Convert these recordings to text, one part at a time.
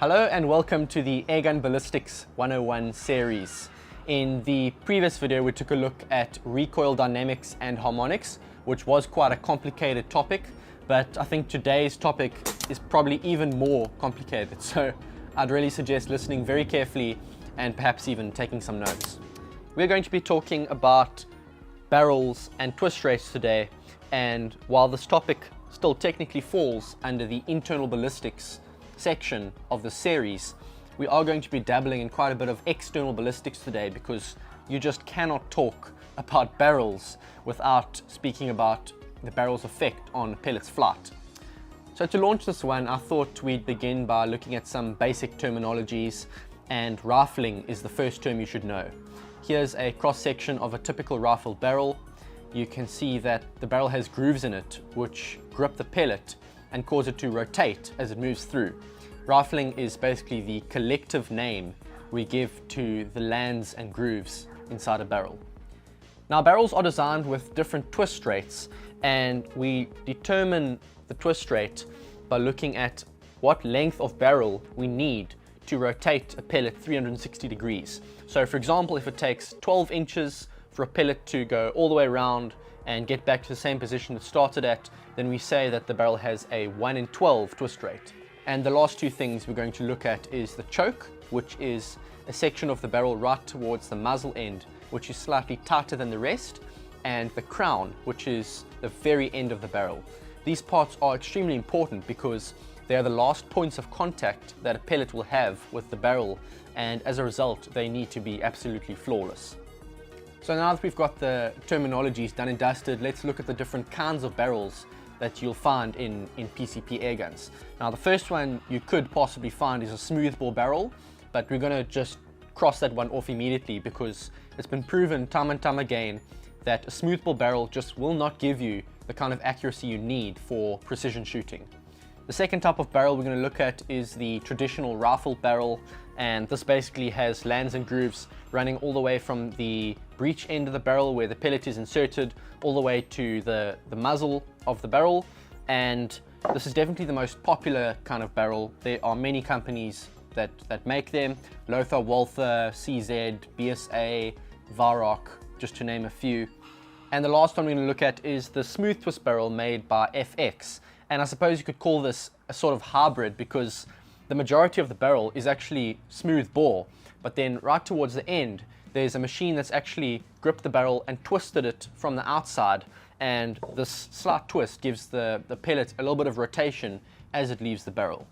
Hello and welcome to the Airgun Ballistics 101 series. In the previous video we took a look at recoil dynamics and harmonics, which was quite a complicated topic, but I think today's topic is probably even more complicated, so I'd really suggest listening very carefully and perhaps even taking some notes. We're going to be talking about barrels and twist rates today, and while this topic still technically falls under the internal ballistics section of the series, we are going to be dabbling in quite a bit of external ballistics today, because you just cannot talk about barrels without speaking about the barrel's effect on pellet's flight. So to launch this one, I thought we'd begin by looking at some basic terminologies, and rifling is the first term you should know. Here's a cross-section of a typical rifled barrel. You can see that the barrel has grooves in it which grip the pellet and cause it to rotate as it moves through. Rifling is basically the collective name we give to the lands and grooves inside a barrel. Now, barrels are designed with different twist rates, and we determine the twist rate by looking at what length of barrel we need to rotate a pellet 360 degrees. So for example, if it takes 12 inches for a pellet to go all the way around and get back to the same position it started at, then we say that the barrel has a 1 in 12 twist rate. And the last two things we're going to look at is the choke, which is a section of the barrel right towards the muzzle end, which is slightly tighter than the rest, and the crown, which is the very end of the barrel. These parts are extremely important because they are the last points of contact that a pellet will have with the barrel, and as a result they need to be absolutely flawless. So now that we've got the terminologies done and dusted, let's look at the different kinds of barrels that you'll find in PCP airguns. Now, the first one you could possibly find is a smoothbore barrel, but we're going to just cross that one off immediately, because it's been proven time and time again that a smoothbore barrel just will not give you the kind of accuracy you need for precision shooting. The second type of barrel we're going to look at is the traditional rifle barrel, and this basically has lands and grooves running all the way from the breech end of the barrel where the pellet is inserted all the way to the muzzle of the barrel, and this is definitely the most popular kind of barrel. There are many companies that make them: Lothar, Walther, CZ, BSA, Varrock, just to name a few. And the last one we're going to look at is the smooth twist barrel made by FX. And I suppose you could call this a sort of hybrid, because the majority of the barrel is actually smooth bore, but then right towards the end there's a machine that's actually gripped the barrel and twisted it from the outside, and this slight twist gives the pellet a little bit of rotation as it leaves the barrel.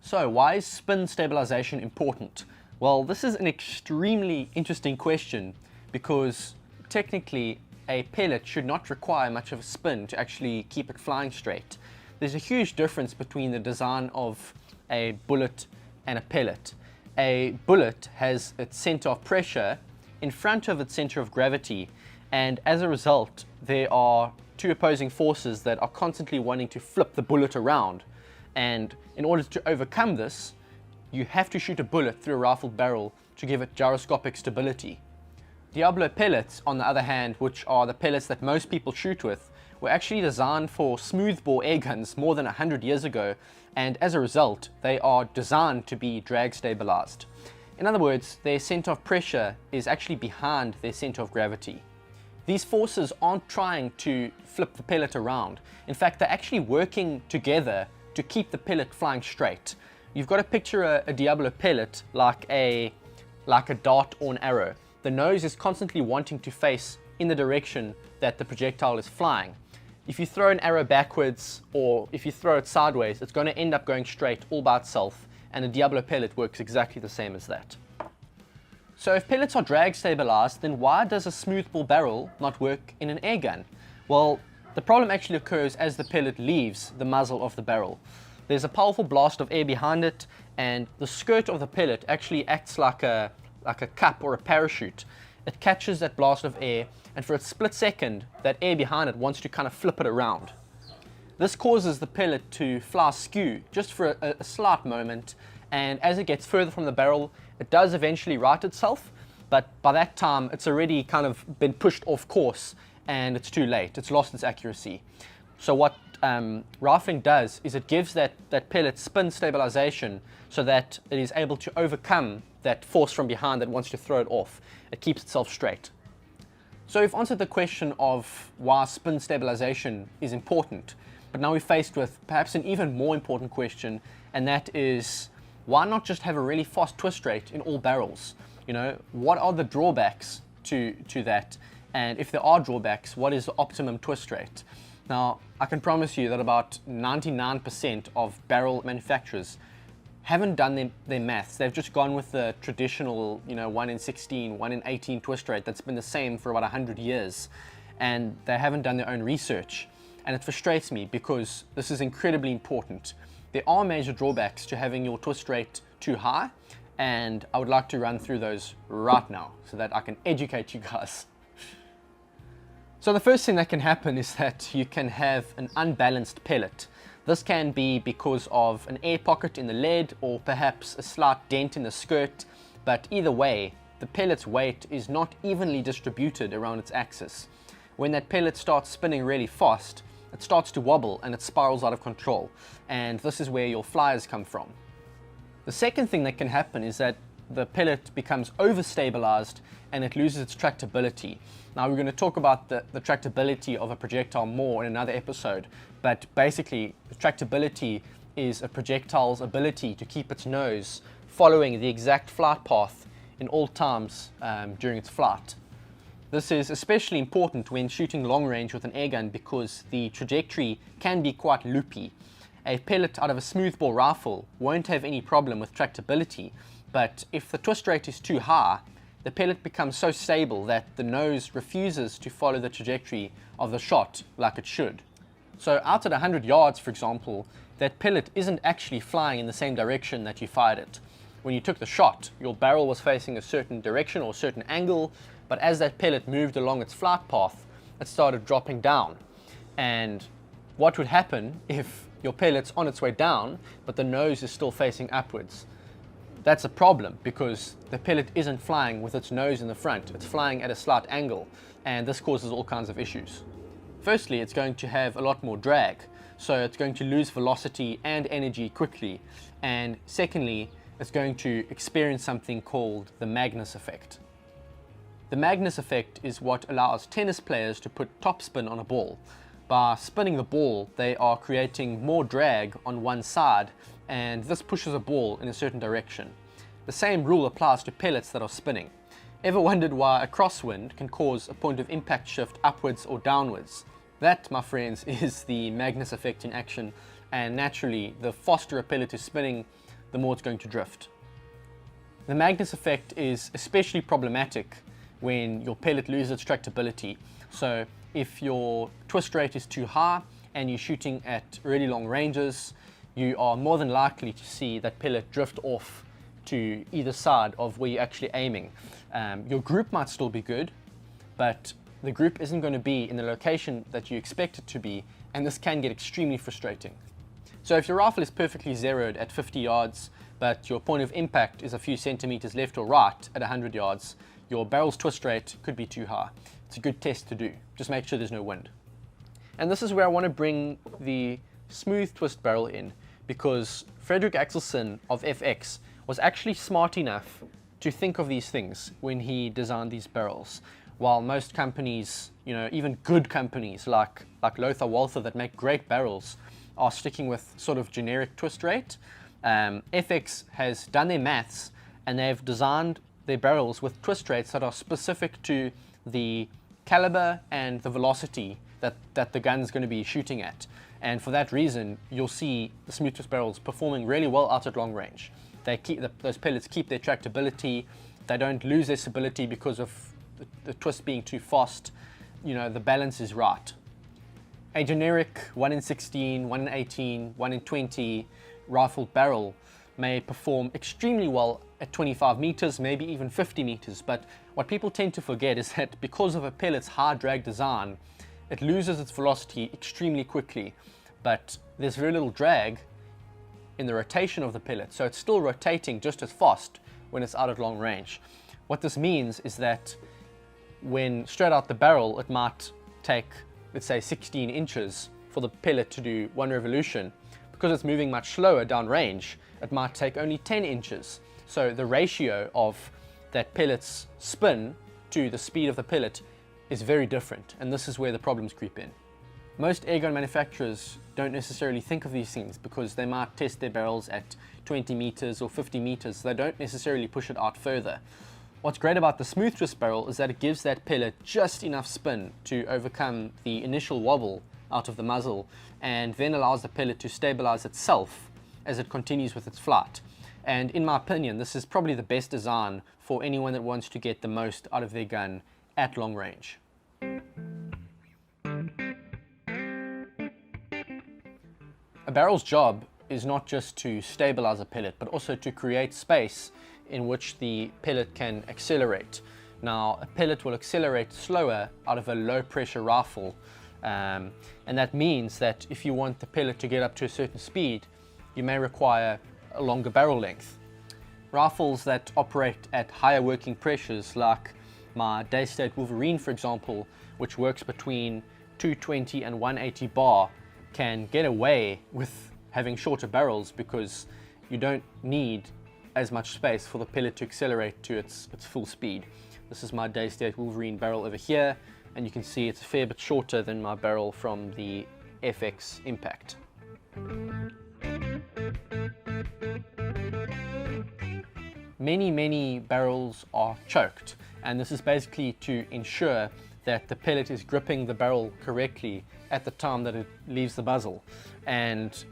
So why is spin stabilization important? Well, this is an extremely interesting question, because technically a pellet should not require much of a spin to actually keep it flying straight. There's a huge difference between the design of a bullet and a pellet. A bullet has its center of pressure in front of its center of gravity, and as a result there are two opposing forces that are constantly wanting to flip the bullet around, and in order to overcome this you have to shoot a bullet through a rifled barrel to give it gyroscopic stability. Diablo pellets, on the other hand, which are the pellets that most people shoot with, were actually designed for smoothbore airguns more than 100 years ago, and as a result they are designed to be drag stabilized. In other words, their center of pressure is actually behind their center of gravity. These forces aren't trying to flip the pellet around. In fact, they're actually working together to keep the pellet flying straight. You've got to picture a Diablo pellet like a dart or an arrow. The nose is constantly wanting to face in the direction that the projectile is flying. If you throw an arrow backwards, or if you throw it sideways, it's going to end up going straight all by itself, and a Diablo pellet works exactly the same as that. So if pellets are drag stabilized, then why does a smoothbore barrel not work in an airgun? Well, the problem actually occurs as the pellet leaves the muzzle of the barrel. There's a powerful blast of air behind it, and the skirt of the pellet actually acts like a cup or a parachute. It catches that blast of air, and for a split second that air behind it wants to kind of flip it around. This causes the pellet to fly askew just for a slight moment, and as it gets further from the barrel it does eventually right itself, but by that time it's already kind of been pushed off course and it's too late. It's lost its accuracy. So what rifling does is it gives that pellet spin stabilization so that it is able to overcome that force from behind that wants to throw it off. It keeps itself straight. So we've answered the question of why spin stabilization is important, but now we're faced with perhaps an even more important question, and that is, why not just have a really fast twist rate in all barrels? You know, what are the drawbacks to that? And if there are drawbacks, what is the optimum twist rate? Now, I can promise you that about 99% of barrel manufacturers haven't done their maths. They've just gone with the traditional, 1 in 16, 1 in 18 twist rate that's been the same for about 100 years. And they haven't done their own research. And it frustrates me because this is incredibly important. There are major drawbacks to having your twist rate too high, and I would like to run through those right now so that I can educate you guys. So the first thing that can happen is that you can have an unbalanced pellet. This can be because of an air pocket in the lead or perhaps a slight dent in the skirt, but either way, the pellet's weight is not evenly distributed around its axis. When that pellet starts spinning really fast, it starts to wobble and it spirals out of control, and this is where your flyers come from. The second thing that can happen is that the pellet becomes overstabilized and it loses its tractability. Now we're going to talk about the tractability of a projectile more in another episode, but basically the tractability is a projectile's ability to keep its nose following the exact flight path in all times during its flight. This is especially important when shooting long range with an airgun because the trajectory can be quite loopy. A pellet out of a smoothbore rifle won't have any problem with tractability, but if the twist rate is too high, the pellet becomes so stable that the nose refuses to follow the trajectory of the shot like it should. So out at 100 yards, for example, that pellet isn't actually flying in the same direction that you fired it. When you took the shot, your barrel was facing a certain direction or a certain angle, but as that pellet moved along its flight path, it started dropping down. And what would happen if your pellet's on its way down, but the nose is still facing upwards? That's a problem because the pellet isn't flying with its nose in the front, it's flying at a slight angle, and this causes all kinds of issues. Firstly, it's going to have a lot more drag, so it's going to lose velocity and energy quickly. And secondly, it's going to experience something called the Magnus effect. The Magnus effect is what allows tennis players to put topspin on a ball. By spinning the ball, they are creating more drag on one side, and this pushes a ball in a certain direction. The same rule applies to pellets that are spinning. Ever wondered why a crosswind can cause a point of impact shift upwards or downwards? That, my friends, is the Magnus effect in action, and naturally, the faster a pellet is spinning, the more it's going to drift. The Magnus effect is especially problematic when your pellet loses its tractability. So if your twist rate is too high and you're shooting at really long ranges, you are more than likely to see that pellet drift off to either side of where you're actually aiming. Your group might still be good, but the group isn't going to be in the location that you expect it to be, and this can get extremely frustrating. So if your rifle is perfectly zeroed at 50 yards, but your point of impact is a few centimeters left or right at 100 yards, your barrel's twist rate could be too high. It's a good test to do. Just make sure there's no wind. And this is where I want to bring the smooth twist barrel in, because Frederick Axelson of FX was actually smart enough to think of these things when he designed these barrels. While most companies, even good companies like Lothar Walther that make great barrels are sticking with sort of generic twist rate, FX has done their maths and they've designed their barrels with twist rates that are specific to the caliber and the velocity that the gun's going to be shooting at. And for that reason, you'll see the smooth twist barrels performing really well out at long range. Those pellets keep their tractability, they don't lose their stability because of the twist being too fast. The balance is right. A generic 1 in 16, 1 in 18, 1 in 20 rifled barrel may perform extremely well at 25 meters, maybe even 50 meters, but what people tend to forget is that because of a pellet's high drag design, it loses its velocity extremely quickly, but there's very little drag in the rotation of the pellet, so it's still rotating just as fast when it's out at long range. What this means is that when straight out the barrel, it might take, let's say, 16 inches for the pellet to do 1 revolution. Because it's moving much slower downrange, it might take only 10 inches. So the ratio of that pellet's spin to the speed of the pellet is very different, and this is where the problems creep in. Most airgun manufacturers don't necessarily think of these things because they might test their barrels at 20 meters or 50 meters, so they don't necessarily push it out further. What's great about the smooth twist barrel is that it gives that pellet just enough spin to overcome the initial wobble out of the muzzle, and then allows the pellet to stabilize itself as it continues with its flight. And in my opinion, this is probably the best design for anyone that wants to get the most out of their gun at long range. A barrel's job is not just to stabilize a pellet, but also to create space in which the pellet can accelerate. Now, a pellet will accelerate slower out of a low pressure rifle, and that means that if you want the pellet to get up to a certain speed, you may require a longer barrel length. Rifles that operate at higher working pressures, like my Daystate Wolverine for example, which works between 220 and 180 bar, can get away with having shorter barrels because you don't need as much space for the pellet to accelerate to its full speed. This is my Daystate Wolverine barrel over here, and you can see it's a fair bit shorter than my barrel from the FX Impact. Many barrels are choked, and this is basically to ensure that the pellet is gripping the barrel correctly at the time that it leaves the muzzle. And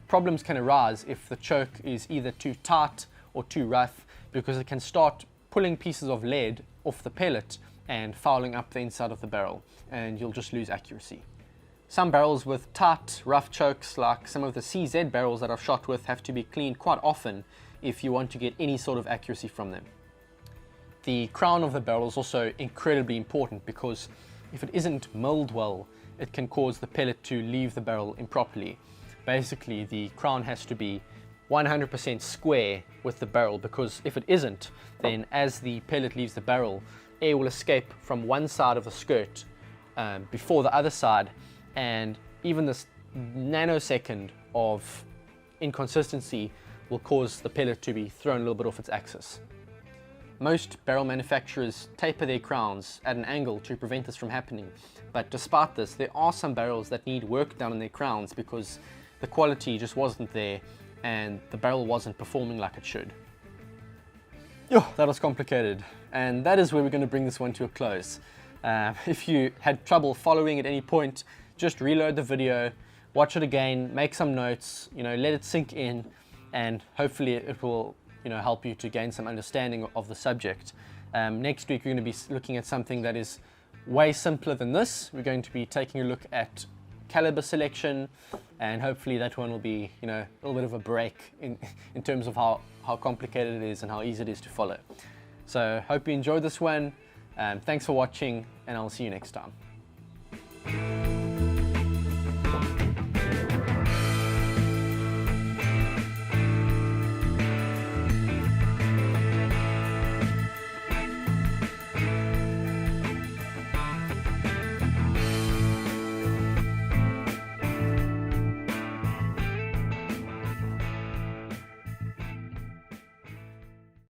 problems can arise if the choke is either too tight or too rough, because it can start pulling pieces of lead off the pellet and fouling up the inside of the barrel, and you'll just lose accuracy. Some barrels with tight, rough chokes, like some of the CZ barrels that I've shot with, have to be cleaned quite often if you want to get any sort of accuracy from them. The crown of the barrel is also incredibly important, because if it isn't milled well, it can cause the pellet to leave the barrel improperly. Basically, the crown has to be 100% square with the barrel, because if it isn't, then as the pellet leaves the barrel, air will escape from one side of the skirt before the other side, and even this nanosecond of inconsistency will cause the pellet to be thrown a little bit off its axis. Most barrel manufacturers taper their crowns at an angle to prevent this from happening, but despite this, there are some barrels that need work done on their crowns because the quality just wasn't there and the barrel wasn't performing like it should. Yo, that was complicated, and that is where we're going to bring this one to a close. If you had trouble following at any point, just reload the video, watch it again, make some notes, let it sink in, and hopefully it will help you to gain some understanding of the subject. Next week we're going to be looking at something that is way simpler than this. We're going to be taking a look at caliber selection, and hopefully that one will be a little bit of a break in terms of how complicated it is and how easy it is to follow. So hope you enjoyed this one. Thanks for watching, and I'll see you next time.